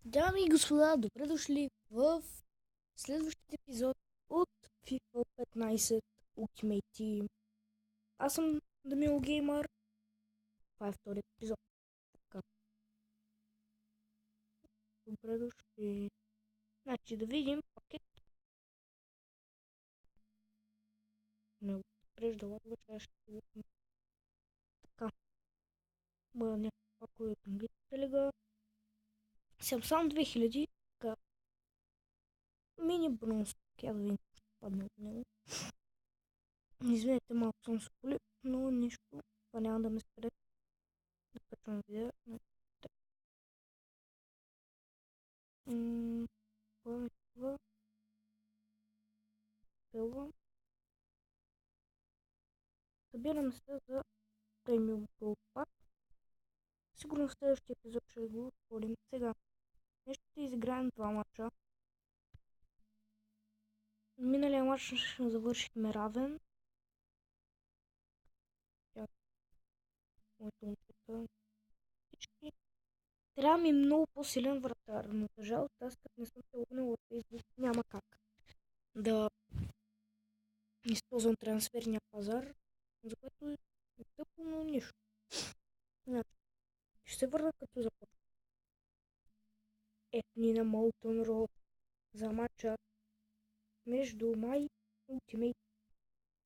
Дами и господа, добре дошли в следващия епизод от FIFA 15 Ultimate Team. Аз съм Дамил Геймър. Това е вторият епизод. Така. Добре дошли. Значи да видим пакет. Не го преждала, вече ще го... Така. Бъда някаква кой от английската лига. Съм сам 2000. Така. Мини бронз. Тя да видим ще падне от него. Извинете, малко съм се полив, но нищо. Това няма да ме спре да качвам видео. Това. Събираме се за премиум пак. Сигурно в следващия епизод ще го отворим. Сега нещо ще изиграем два мача. Миналия мач завършихме равен. Моето момчета. Всички. Трябва ми много по-силен вратар, но за жалост аз като не съм се логнал във Facebook няма как да използвам трансферния пазар, за което е тъпо, но нищо. Значи, ще се върна като започна. Етнина Молтон Род за матча между My Ultimate,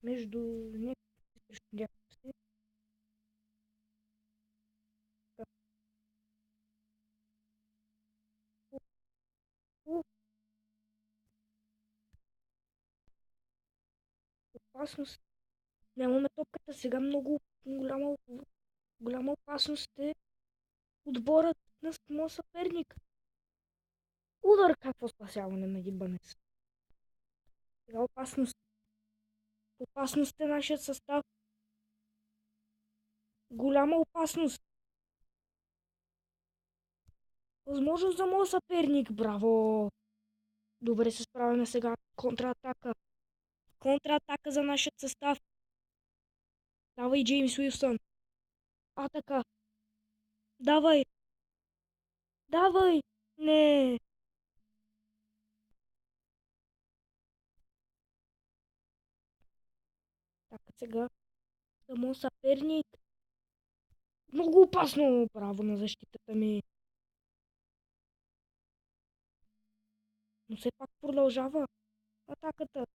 между някакви срещу някакви. Опасност. Нямаме топката сега, много голяма опасност е отборът на моят съперник. Удар, какво спасяване на гибанец. Сега опасност. Опасност е нашият състав. Голяма опасност. Възможност за моят съперник, браво! Добре се справяме сега. Контратака. Контратака за нашия състав. Давай, Джеймс Уилсън. Атака. Давай. Давай. Не. Така сега. За моят съперник. Много опасно право на защитата ми. Но все пак продължава атаката.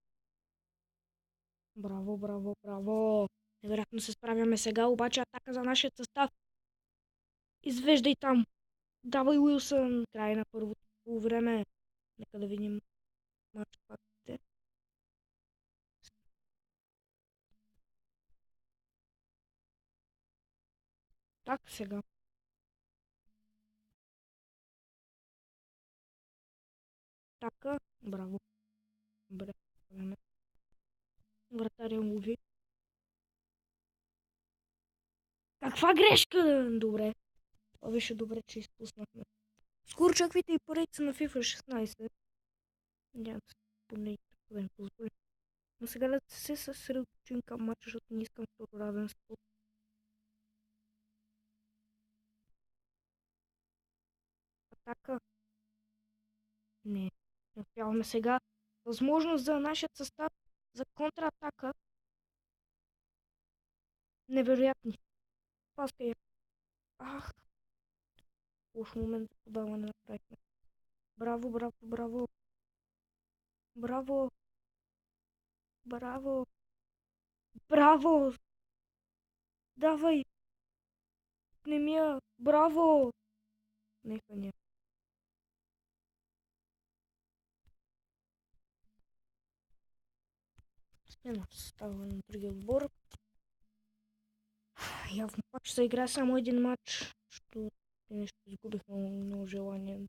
Браво, браво, браво. Невероятно се справяме сега, обаче атака за нашия състав. Извеждай там. Давай, Уилсън. Край на първото време. Нека да видим матч фактите. Так сега. Така. Браво. Добре. Вратаря лови. Каква грешка? Добре. Това беше добре, че изпуснахме. Скоро чаквайте и поредица на FIFA 16. Надявам се, поне да ми позволи. Но сега да се съсредоточим към мача, защото не искам второ равенство. Атака. Не. Не успяваме сега. Възможност за нашия състав за контратака. Невероятни. Паска я. Ах. Лош момент за подаване направихме. Браво, браво, браво. Браво. Браво. Браво. Давай. Не ми я. Браво. Нека не. Смена състава на другия отбор. Явно пак ще се играе само един матч, защото нещо изгубих много желание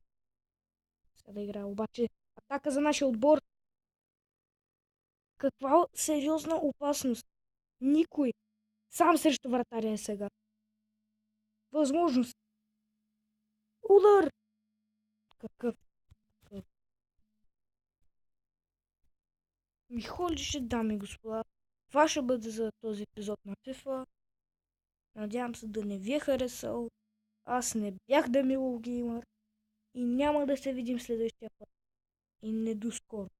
сега да играя. Обаче атака за нашия отбор. Каква сериозна опасност. Никой. Сам срещу вратаря е сега. Възможност. Удар. Какъв. Михолише, дами и господа. Това ще бъде за този епизод на FIFA. Надявам се да не ви е харесал. Аз не бях Дамил Геймър. и няма да се видим следващия път. И не до скоро.